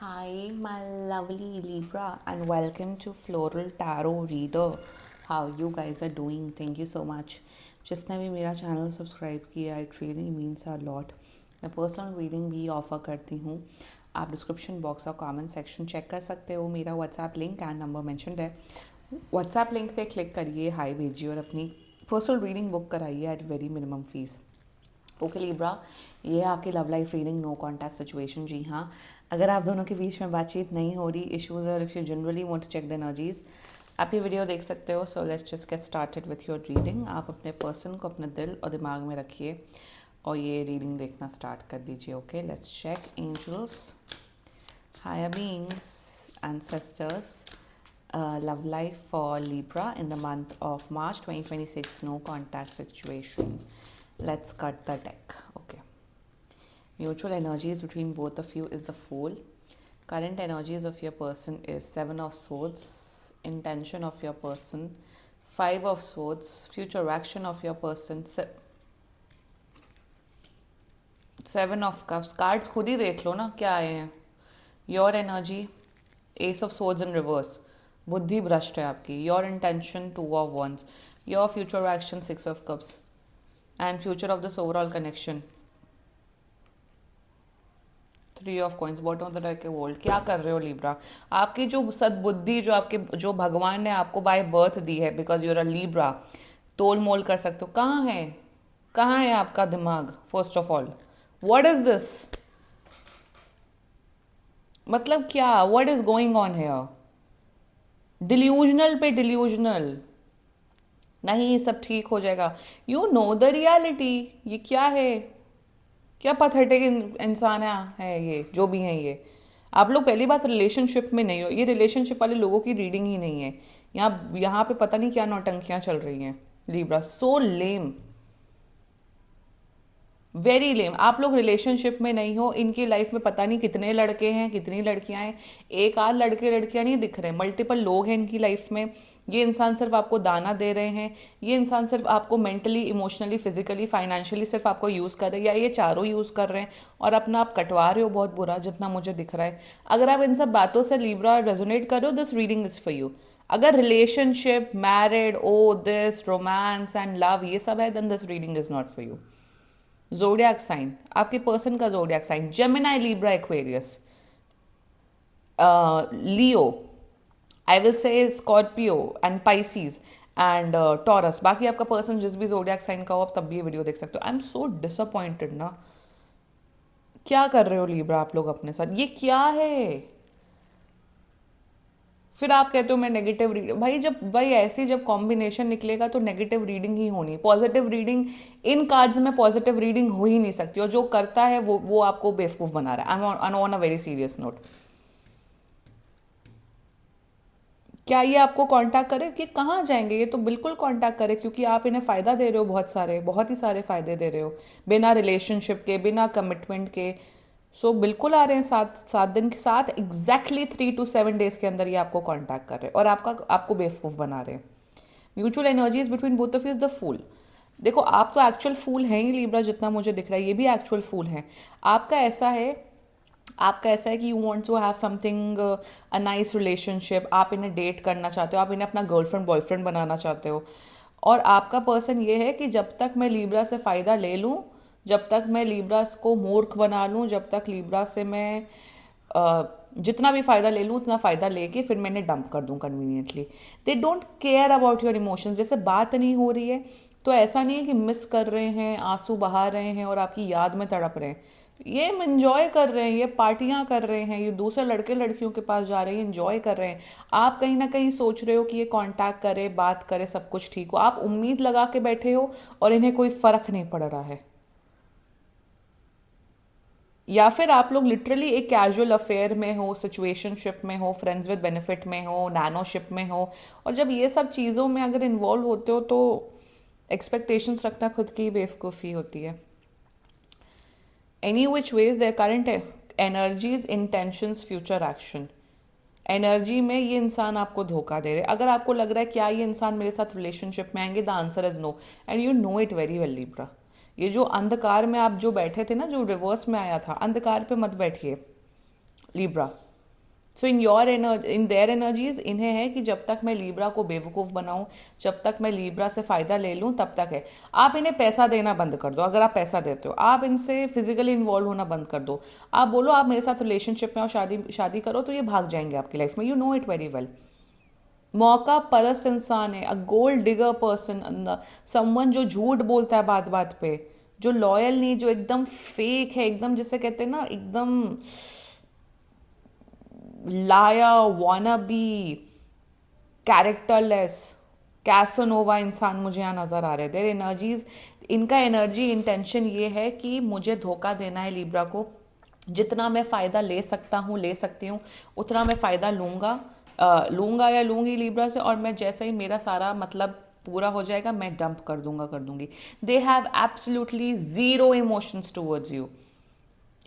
Hi, my lovely Libra, and welcome to Floral Tarot Reader. How you guys are doing? Thank you so much. जिसने भी मेरा channel subscribe किया, it really means a lot. मैं personal reading भी offer करती हूँ. आप description box और कमेंट सेक्शन चेक कर सकते हो. मेरा WhatsApp link and number mentioned है. व्हाट्सएप लिंक पे क्लिक करिए, हाई भेजिए और अपनी पर्सनल रीडिंग बुक कराइए at very minimum fees. Okay Libra, ये है आपकी love life reading, no contact situation. जी हाँ, अगर आप दोनों के बीच में बातचीत नहीं हो रही, इश्यूज और if you generally want to check the energies, आप ये वीडियो देख सकते हो. So let's just get started with your reading. आप अपने पर्सन को अपने दिल और दिमाग में रखिए और ये रीडिंग देखना स्टार्ट कर दीजिए. Okay, let's check angels, higher beings, ancestors, love life for Libra in the month of March 2026, no contact situation. Let's cut the deck. Okay. Mutual energies between both of you is the Fool. Current energies of your person is Seven of Swords. Intention of your person, Five of Swords. Future action of your person, Seven of Cups. Cards खुद ही देख लो ना क्या आए हैं. Your energy, Ace of Swords in reverse. बुद्धि भ्रष्ट है आपकी. Your intention, Two of Wands. Your future action, Six of Cups. And future of this overall connection, Three of Coins. Bottom of the deck है world. क्या कर रहे हो Libra? आपकी जो सद्बुद्धि, जो भगवान ने आपको बाय बर्थ दी है, बिकॉज यूर अ लिब्रा, तोल मोल कर सकते हो. कहाँ है आपका दिमाग? First of all, what is this? मतलब क्या? What is going on here? Delusional पे डिल्यूजनल. नहीं, सब ठीक हो जाएगा. You know the reality. ये क्या है? क्या पथेटिक इंसान है ये, जो भी है ये. आप लोग पहली बात रिलेशनशिप में नहीं हो. ये रिलेशनशिप वाले लोगों की रीडिंग ही नहीं है. यहाँ पे पता नहीं क्या नौटंकियाँ चल रही हैं. लिब्रा, सो लेम, वेरी लेम. आप लोग रिलेशनशिप में नहीं हो. इनकी लाइफ में पता नहीं कितने लड़के हैं, कितनी लड़कियां हैं. एक आध लड़के लड़कियां नहीं दिख रहे, मल्टीपल लोग हैं इनकी लाइफ में. ये इंसान सिर्फ आपको दाना दे रहे हैं. ये इंसान सिर्फ आपको मेंटली, इमोशनली, फिजिकली, फाइनेंशियली सिर्फ आपको यूज़ कर रहे हैं, या ये चारों यूज़ कर रहे हैं और अपना आप कटवा रहे हो बहुत बुरा, जितना मुझे दिख रहा है. अगर आप इन सब बातों से लिब्रा रेजोनेट कर रहे हो, this reading is for you. अगर relationship, married, or this, romance and love ये सब है, then this reading is not for you. Zodiac sign, आपके पर्सन का zodiac sign Gemini, Libra, Aquarius, Leo, I will say Scorpio and Pisces and Taurus. बाकी आपका person जिस भी जोडियाक sign का हो, आप तब भी ये वीडियो देख सकते हो. आई एम सो डिसअपॉइंटेड ना. क्या कर रहे हो लिब्रा आप लोग अपने साथ? ये क्या है? फिर आप कहते हो मैं नेगेटिव रीडिंग. भाई ऐसी जब कॉम्बिनेशन निकलेगा तो नेगेटिव रीडिंग ही होनी. पॉजिटिव रीडिंग, इन कार्ड्स में पॉजिटिव रीडिंग हो ही नहीं सकती. और जो करता है वो आपको बेवकूफ़ बना रहा है. I am on a very serious note. क्या ये आपको कांटेक्ट करे? कि कहाँ जाएंगे? ये तो बिल्कुल कांटेक्ट करे, क्योंकि आप इन्हें फ़ायदा दे रहे हो. बहुत ही सारे फ़ायदे दे रहे हो, बिना रिलेशनशिप के, बिना कमिटमेंट के. सो बिल्कुल आ रहे हैं. 7 दिन के साथ एग्जैक्टली 3 to 7 डेज के अंदर ये आपको कांटेक्ट कर रहे हैं और आपको बेवकूफ़ बना रहे हैं. Mutual energies between both of you is the fool. देखो, आप तो एक्चुअल फूल हैं ही लिब्रा, जितना मुझे दिख रहा है. ये भी एक्चुअल फूल हैं. आपका ऐसा है आपका ऐसा है कि you want to have something, a nice relationship. आप इन्हें डेट करना चाहते हो, आप इन्हें अपना गर्लफ्रेंड बॉयफ्रेंड बनाना चाहते हो. और आपका पर्सन ये है कि जब तक मैं लिब्रा से फ़ायदा ले लूँ, जब तक मैं लिब्रा को मूर्ख बना लूँ, जब तक लिब्रा से मैं जितना भी फ़ायदा ले लूँ, उतना फ़ायदा लेके फिर मैंने डंप कर दूँ conveniently. They don't care about your emotions. जैसे बात नहीं हो रही है तो ऐसा नहीं है कि मिस कर रहे हैं, आंसू बहा रहे हैं और आपकी याद में तड़प रहे हैं. ये इंजॉय कर रहे हैं, ये पार्टियां कर रहे हैं, ये दूसरे लड़के लड़कियों के पास जा रहे हैं, इंजॉय कर रहे हैं. आप कहीं ना कहीं सोच रहे हो कि ये कांटेक्ट करे, बात करे, सब कुछ ठीक हो. आप उम्मीद लगा के बैठे हो और इन्हें कोई फ़र्क नहीं पड़ रहा है. या फिर आप लोग लिटरली एक कैजुअल अफेयर में हो, सिचुएशनशिप में हो, फ्रेंड्स विद बेनिफिट में हो, नैनोशिप में हो. और जब ये सब चीज़ों में अगर इन्वॉल्व होते हो तो एक्सपेक्टेशंस रखना खुद की बेवकूफ़ी होती है. Any which ways their current energies, intentions, future action. Energy में ये इंसान आपको धोखा दे रहे. अगर आपको लग रहा है क्या ये इंसान मेरे साथ रिलेशनशिप में आएंगे, the answer is no. And you know it very well Libra. ये जो अंधकार में आप जो बैठे थे ना, जो रिवर्स में आया था, अंधकार पे मत बैठिए Libra. So in their energies इन्हें है कि जब तक मैं लीब्रा को बेवकूफ़ बनाऊं, जब तक मैं लीब्रा से फ़ायदा ले लूं, तब तक है। आप इन्हें पैसा देना बंद कर दो, अगर आप पैसा देते हो आप इनसे फिजिकली इन्वॉल्व होना बंद कर दो। आप बोलो आप मेरे साथ रिलेशनशिप में और शादी शादी करो, तो ये भाग जाएंगे आपकी लाइफ में, you know it very well. मौका परस्त इंसान है, a gold digger person, someone जो झूठ बोलता है बात बात पे, जो लॉयल नहीं, जो एकदम फेक है, एकदम जिसे कहते हैं ना, एकदम लाया, वाना बी, कैरेक्टरलेस, कैसोनोवा इंसान मुझे यहाँ नज़र आ रहे हैं। देयर एनर्जीज, इनका एनर्जी इंटेंशन ये है कि मुझे धोखा देना है लीब्रा को। जितना मैं फ़ायदा ले सकता हूँ, ले सकती हूँ, उतना मैं फ़ायदा लूँगा, लूँगा या लूँगी लीब्रा से, और मैं जैसे ही मेरा सारा मतलब पूरा हो जाएगा मैं डंप कर दूंगा, कर दूंगी। They have absolutely zero emotions towards you.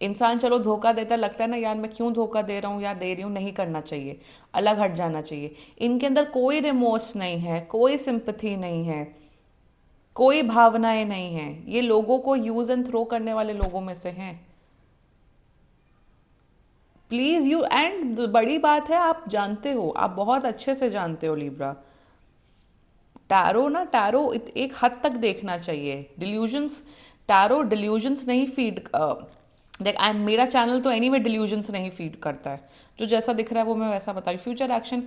इंसान चलो धोखा देता, लगता है ना यार मैं क्यों धोखा दे रहा हूँ या दे रही हूँ, नहीं करना चाहिए, अलग हट जाना चाहिए। इनके अंदर कोई रिमोर्स नहीं है, कोई सिंपथी नहीं है, कोई भावनाएं नहीं है। ये लोगों को यूज एंड थ्रो करने वाले लोगों में से हैं। प्लीज यू, एंड बड़ी बात है आप जानते हो, आप बहुत अच्छे से जानते हो लीब्रा, टैरो ना, टैरो एक हद तक देखना चाहिए। डिल्यूजन्स, टैरो डिल्यूजन्स नहीं फीड, देख आई मेरा चैनल तो एनी वे डिल्यूजन्स नहीं फीड करता है। जो जैसा दिख रहा है वो मैं वैसा बता रही हूँ। फ्यूचर एक्शन,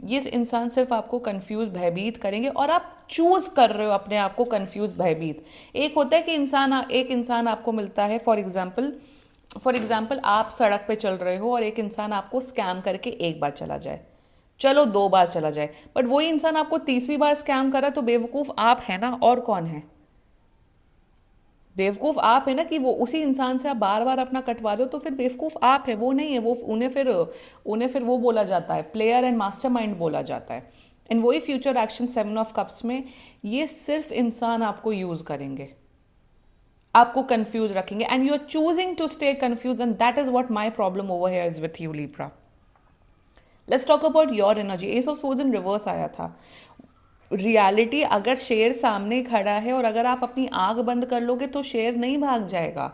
ये इंसान सिर्फ आपको कंफ्यूज भयभीत करेंगे, और आप चूज कर रहे हो अपने आप को कंफ्यूज भयभीत। एक होता है कि एक इंसान आपको मिलता है, फॉर एग्जाम्पल आप सड़क पे चल रहे हो और एक इंसान आपको स्कैम करके एक बार चला जाए, चलो दो बार चला जाए, बट वही इंसान आपको तीसरी बार स्कैम करा, तो बेवकूफ़ आप है ना, और कौन है? बेवकूफ़ आप है ना, कि वो उसी इंसान से आप बार बार अपना कटवा रहे हो, तो फिर बेवकूफ़ आप है, वो नहीं है। वो उन्हें फिर वो बोला जाता है, प्लेयर एंड मास्टरमाइंड बोला जाता है। एंड वही फ्यूचर एक्शन 7 ऑफ कप्स में, ये सिर्फ इंसान आपको यूज़ करेंगे, आपको कंफ्यूज रखेंगे, and you are choosing to stay confuse, and that is what my problem over here is with you Libra. Let's talk about your energy. Ace of swords in reverse आया था। Reality, अगर शेर सामने खड़ा है और अगर आप अपनी आंख बंद कर लोगे तो शेर नहीं भाग जाएगा।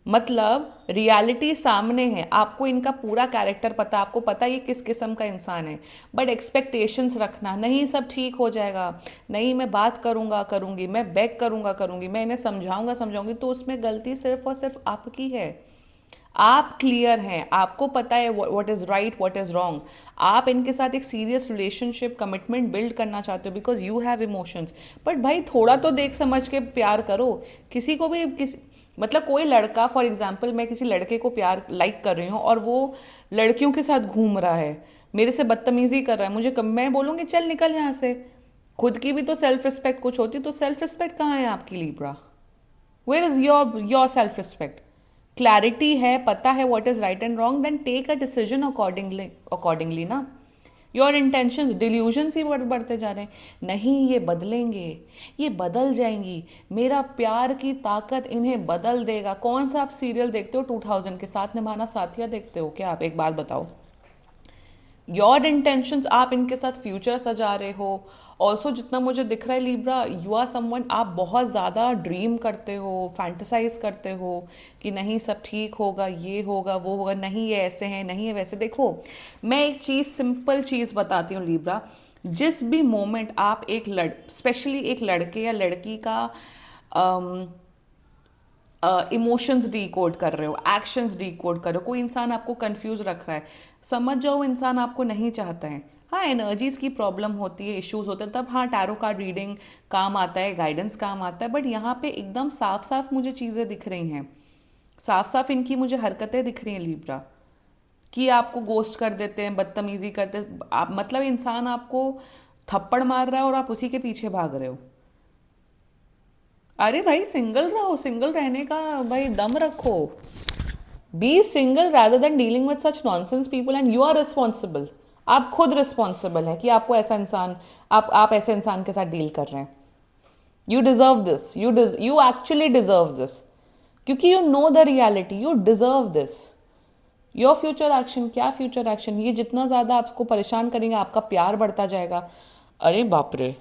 मतलब रियलिटी सामने है, आपको इनका पूरा कैरेक्टर पता, आपको पता ये किस किस्म का इंसान है, बट एक्सपेक्टेशंस रखना नहीं, सब ठीक हो जाएगा, नहीं मैं बात करूंगा करूंगी, मैं बैक करूंगा करूंगी, मैं इन्हें समझाऊंगा समझाऊंगी, तो उसमें गलती सिर्फ और सिर्फ आपकी है। आप क्लियर हैं, आपको पता है what is right what is wrong. आप इनके साथ एक सीरियस रिलेशनशिप कमिटमेंट बिल्ड करना चाहते हो because you have emotions, but भाई थोड़ा तो देख समझ के प्यार करो। किसी को भी किसी, मतलब कोई लड़का, फॉर एग्जाम्पल मैं किसी लड़के को प्यार लाइक कर रही हूँ और वो लड़कियों के साथ घूम रहा है, मेरे से बदतमीजी कर रहा है, मैं बोलूँगी चल निकल यहाँ से। खुद की भी तो सेल्फ रिस्पेक्ट कुछ होती, तो सेल्फ रिस्पेक्ट कहाँ है आपकी Libra? Where is your self respect? Clarity है, पता है what is right and wrong, then take a decision accordingly ना। योर इंटेंशंस, डिल्यूजन्स ही बढ़ते जा रहे हैं। नहीं ये बदलेंगे, ये बदल जाएंगी, मेरा प्यार की ताकत इन्हें बदल देगा। कौन सा आप सीरियल देखते हो 2000 के? साथ निभाना साथिया देखते हो क्या आप? एक बात बताओ। योर इंटेंशंस, आप इनके साथ फ्यूचर सजा रहे हो। ऑल्सो जितना मुझे दिख रहा है लीब्रा, यू आर समवन, आप बहुत ज़्यादा ड्रीम करते हो, फैंटसाइज करते हो कि नहीं सब ठीक होगा, ये होगा वो होगा, नहीं ये ऐसे हैं, नहीं ये वैसे। देखो मैं एक चीज़, सिंपल चीज़ बताती हूँ लीब्रा, जिस भी मोमेंट आप स्पेशली एक लड़के या लड़की का इमोशंस डीकोड कर रहे हो, एक्शंस डीकोड कर रहे हो, कोई इंसान आपको कंफ्यूज रख रहा है, समझ जाओ इंसान आपको नहीं चाहता है। हाँ एनर्जीज की प्रॉब्लम होती है, इश्यूज होते हैं, तब हाँ टैरो कार्ड रीडिंग काम आता है, गाइडेंस काम आता है, बट यहाँ पे एकदम साफ साफ मुझे चीज़ें दिख रही हैं, साफ साफ इनकी मुझे हरकतें दिख रही हैं लीब्रा, कि आपको गोस्ट कर देते हैं, बदतमीजी करते हैं, आप मतलब इंसान आपको थप्पड़ मार रहा है और आप उसी के पीछे भाग रहे हो। अरे भाई सिंगल रहो, सिंगल रहने का भाई दम रखो। Be single rather than dealing with such nonsense people, and you are responsible। आप खुद रिस्पॉन्सिबल है कि आपको ऐसा इंसान, आप ऐसे इंसान के साथ डील कर रहे हैं। You deserve this, you actually deserve this, क्योंकि you know the reality, you deserve this. Your future action, क्या फ्यूचर एक्शन, ये जितना ज़्यादा आपको परेशान करेंगे आपका प्यार बढ़ता जाएगा। अरे बाप रे,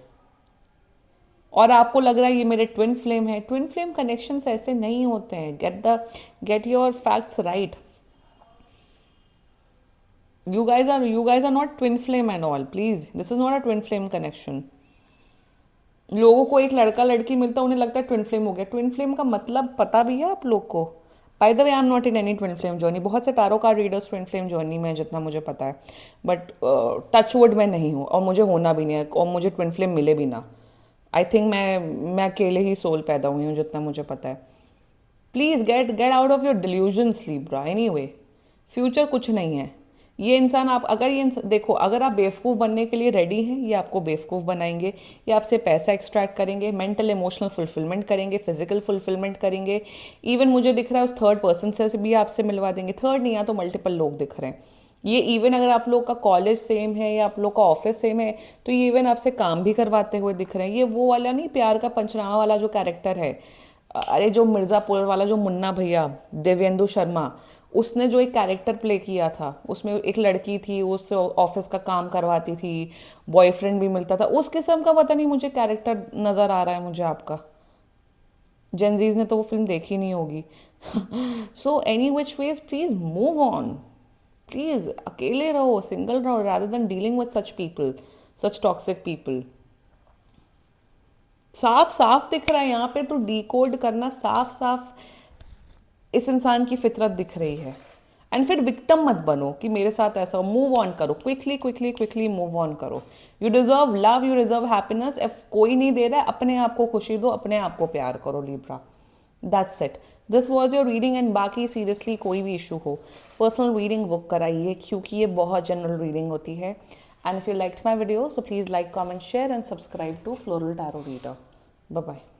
और आपको लग रहा है ये मेरे ट्विन फ्लेम है। ट्विन फ्लेम कनेक्शंस ऐसे नहीं होते हैं। Get your facts right. You guys are not twin flame and all. Please, this is not a twin flame connection. लोगों को एक लड़का लड़की मिलता है, उन्हें लगता है ट्विन फ्लेम हो गया. ट्विन फ्लेम का मतलब पता भी है आप लोग को? By the way, I am not in any twin flame journey. बहुत से tarot card readers twin flame journey में, जितना मुझे पता है. बट टच वुड मैं नहीं हूँ, और मुझे होना भी नहीं है, और मुझे ट्विन फ्लेम मिले भी ना. आई थिंक मैं अकेले ही सोल पैदा हुई हूँ, जितना मुझे पता है. Please get out of your delusions Libra. Anyway, future कुछ नहीं है. ये इंसान, आप अगर देखो, अगर आप बेवकूफ़ बनने के लिए रेडी हैं, ये आपको बेवकूफ़ बनाएंगे. ये आपसे पैसा एक्सट्रैक्ट करेंगे, मेंटल इमोशनल फुलफिलमेंट करेंगे, फिजिकल फुलफिलमेंट करेंगे. इवन मुझे दिख रहा है उस थर्ड पर्सन से भी आपसे मिलवा देंगे. थर्ड नहीं, या तो मल्टीपल लोग दिख रहे हैं. ये इवन अगर आप लोग का कॉलेज सेम है या आप लोग का ऑफिस सेम है, तो ये इवन आपसे काम भी करवाते हुए दिख रहे हैं. ये वो वाला नहीं, प्यार का पंचनामा वाला जो कैरेक्टर है. अरे जो मिर्ज़ापुर वाला जो मुन्ना भैया, देवेंदु शर्मा, उसने जो एक कैरेक्टर प्ले किया था, उसमें एक लड़की थी, उस ऑफिस का काम करवाती थी, बॉयफ्रेंड भी मिलता था. उस किस्म का पता नहीं मुझे कैरेक्टर नज़र आ रहा है मुझे आपका. जेनजीज ने तो वो फिल्म देखी नहीं होगी. So any which ways, please move on. Please अकेले रहो, सिंगल रहो, rather than dealing with such people, such toxic people. साफ साफ दिख रहा है यहाँ पे, तो डिकोड करना साफ साफ इस इंसान की फितरत दिख रही है. एंड फिर विक्टिम मत बनो कि मेरे साथ ऐसा हो. मूव ऑन करो, quickly quickly quickly move on करो. You deserve love, you deserve happiness. If कोई नहीं दे रहा है, अपने आप को खुशी दो, अपने आप को प्यार करो Libra. That's it. This was your reading. And बाकी सीरियसली कोई भी इशू हो, पर्सनल रीडिंग बुक कराइए, क्योंकि ये बहुत जनरल रीडिंग होती है. And if you liked my video, so please like, comment, share and subscribe to floral tarot reader. Bye bye.